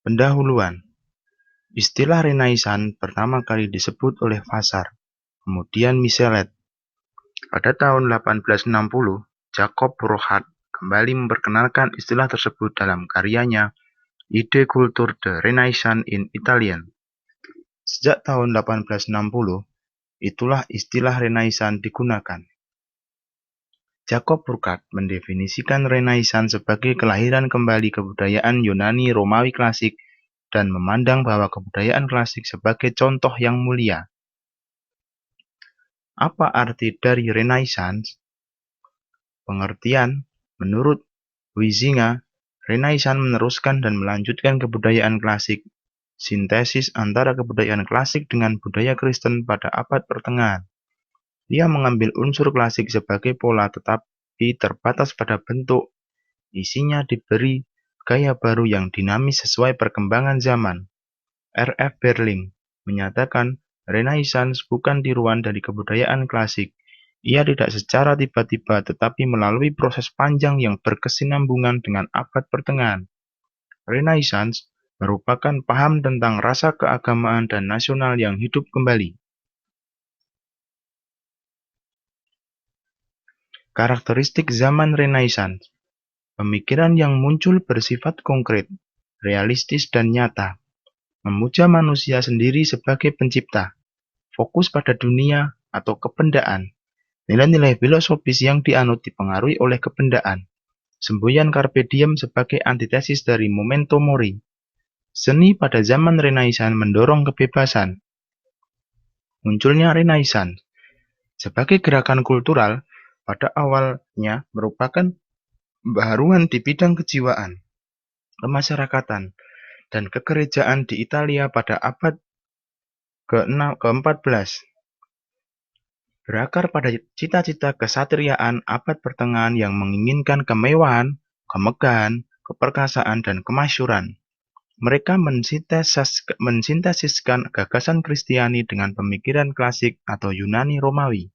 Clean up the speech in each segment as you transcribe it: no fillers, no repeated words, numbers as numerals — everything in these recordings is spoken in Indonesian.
Pendahuluan. Istilah Renaissance pertama kali disebut oleh Vassar, kemudian Michelet. Pada tahun 1860, Jacob Burckhardt kembali memperkenalkan istilah tersebut dalam karyanya Idée culture de Renaissance in Italien. Sejak tahun 1860, itulah istilah Renaissance digunakan. Jacob Burckhardt mendefinisikan Renaissance sebagai kelahiran kembali kebudayaan Yunani Romawi klasik dan memandang bahwa kebudayaan klasik sebagai contoh yang mulia. Apa arti dari Renaissance? Pengertian, menurut Huizinga, Renaissance meneruskan dan melanjutkan kebudayaan klasik, sintesis antara kebudayaan klasik dengan budaya Kristen pada abad pertengahan. Ia mengambil unsur klasik sebagai pola tetapi terbatas pada bentuk, isinya diberi gaya baru yang dinamis sesuai perkembangan zaman. R.F. Berling menyatakan Renaissance bukan tiruan dari kebudayaan klasik. Ia tidak secara tiba-tiba tetapi melalui proses panjang yang berkesinambungan dengan abad pertengahan. Renaissance merupakan paham tentang rasa keagamaan dan nasional yang hidup kembali. Karakteristik zaman Renaissance. Pemikiran yang muncul bersifat konkret, realistis dan nyata. Memuja manusia sendiri sebagai pencipta. Fokus pada dunia atau kebendaan. Nilai-nilai filosofis yang dianut dipengaruhi oleh kebendaan. Semboyan carpe diem sebagai antitesis dari memento mori. Seni pada zaman Renaissance mendorong kebebasan. Munculnya Renaissance sebagai gerakan kultural pada awalnya merupakan pembaharuan di bidang kejiwaan, kemasyarakatan, dan kegerejaan di Italia pada abad ke-14. Berakar pada cita-cita kesatriaan abad pertengahan yang menginginkan kemewahan, kemegahan, keperkasaan, dan kemasyhuran. Mereka mensintesiskan gagasan Kristiani dengan pemikiran klasik atau Yunani Romawi.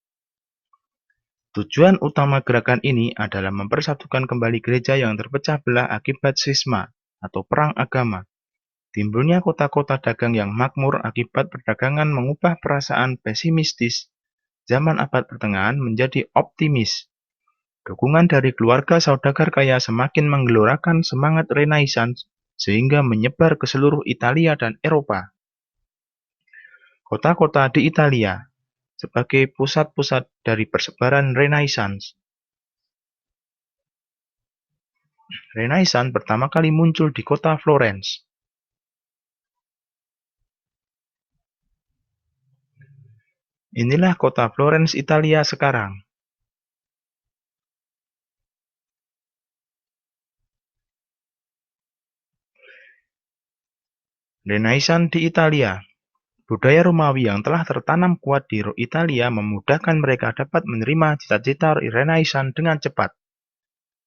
Tujuan utama gerakan ini adalah mempersatukan kembali gereja yang terpecah belah akibat schisma atau perang agama. Timbulnya kota-kota dagang yang makmur akibat perdagangan mengubah perasaan pesimistis zaman abad pertengahan menjadi optimis. Dukungan dari keluarga saudagar kaya semakin menggelorakan semangat Renaissance sehingga menyebar ke seluruh Italia dan Eropa. Kota-kota di Italia sebagai pusat-pusat dari persebaran Renaissance. Renaissance pertama kali muncul di kota Florence. Inilah kota Florence, Italia sekarang. Renaissance di Italia. Budaya Romawi yang telah tertanam kuat di Italia memudahkan mereka dapat menerima cita-cita Renaissance dengan cepat.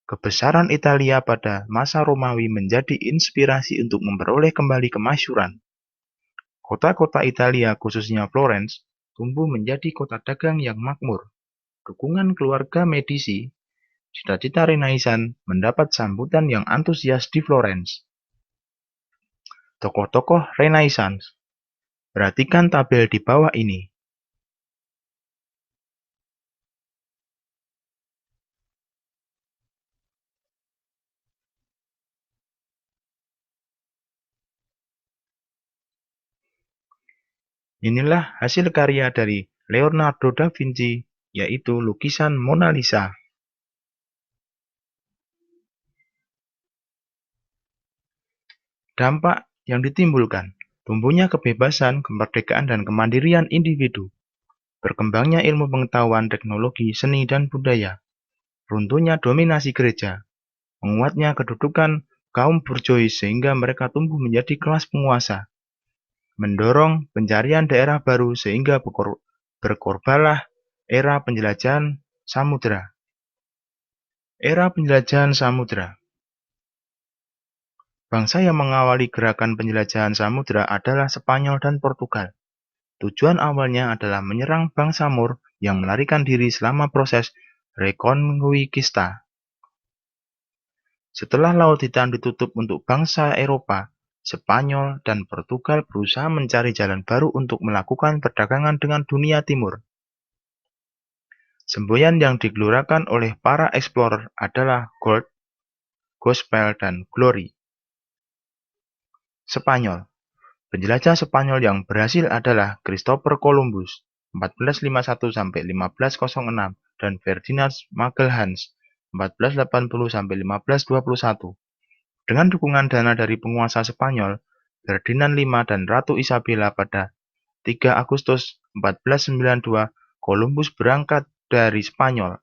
Kebesaran Italia pada masa Romawi menjadi inspirasi untuk memperoleh kembali kemasyhuran. Kota-kota Italia, khususnya Florence, tumbuh menjadi kota dagang yang makmur. Dukungan keluarga Medici, cita-cita Renaissance mendapat sambutan yang antusias di Florence. Tokoh-tokoh Renaissance. Perhatikan tabel di bawah ini. Inilah hasil karya dari Leonardo da Vinci, yaitu lukisan Mona Lisa. Dampak yang ditimbulkan, tumbuhnya kebebasan, kemerdekaan, dan kemandirian individu. Berkembangnya ilmu pengetahuan, teknologi, seni, dan budaya. Runtuhnya dominasi gereja. Menguatnya kedudukan kaum bourgeois sehingga mereka tumbuh menjadi kelas penguasa. Mendorong pencarian daerah baru sehingga berkorbalah era penjelajahan samudera. Era penjelajahan samudera. Bangsa yang mengawali gerakan penjelajahan samudera adalah Spanyol dan Portugal. Tujuan awalnya adalah menyerang bangsa Moor yang melarikan diri selama proses Reconquista. Setelah Laut Hitam ditutup untuk bangsa Eropa, Spanyol dan Portugal berusaha mencari jalan baru untuk melakukan perdagangan dengan dunia timur. Semboyan yang digelorakan oleh para explorer adalah gold, gospel, dan glory. Spanyol. Penjelajah Spanyol yang berhasil adalah Christopher Columbus 1451–1506 dan Ferdinand Magelhaens 1480–1521. Dengan dukungan dana dari penguasa Spanyol, Ferdinand V dan Ratu Isabella pada 3 Agustus 1492, Columbus berangkat dari Spanyol.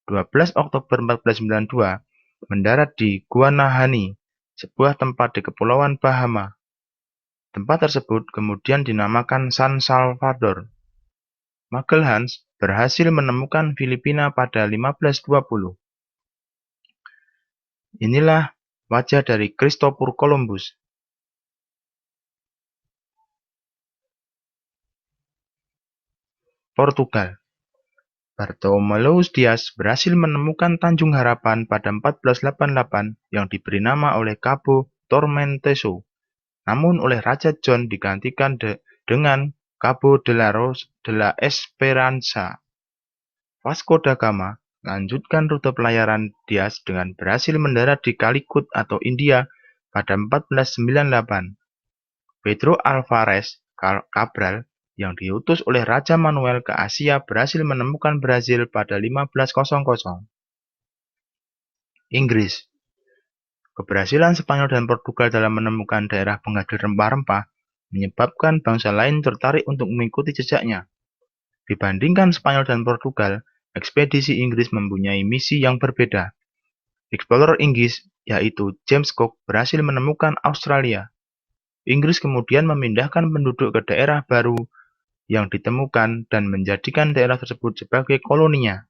12 Oktober 1492, mendarat di Guanahani, sebuah tempat di Kepulauan Bahama. Tempat tersebut kemudian dinamakan San Salvador. Magelhaens berhasil menemukan Filipina pada 1520. Inilah wajah dari Christopher Columbus. Portugal. Bartolomeu Dias berhasil menemukan Tanjung Harapan pada 1488 yang diberi nama oleh Cabo Tormentoso, namun oleh Raja John digantikan dengan Cabo de la Esperanza. Vasco da Gama melanjutkan rute pelayaran Dias dengan berhasil mendarat di Calicut atau India pada 1498. Pedro Alvarez Cabral yang diutus oleh Raja Manuel ke Asia berhasil menemukan Brazil pada 1500. Inggris. Keberhasilan Spanyol dan Portugal dalam menemukan daerah penghasil rempah-rempah menyebabkan bangsa lain tertarik untuk mengikuti jejaknya. Dibandingkan Spanyol dan Portugal, ekspedisi Inggris mempunyai misi yang berbeda. Explorer Inggris, yaitu James Cook, berhasil menemukan Australia. Inggris kemudian memindahkan penduduk ke daerah baru yang ditemukan dan menjadikan daerah tersebut sebagai koloninya.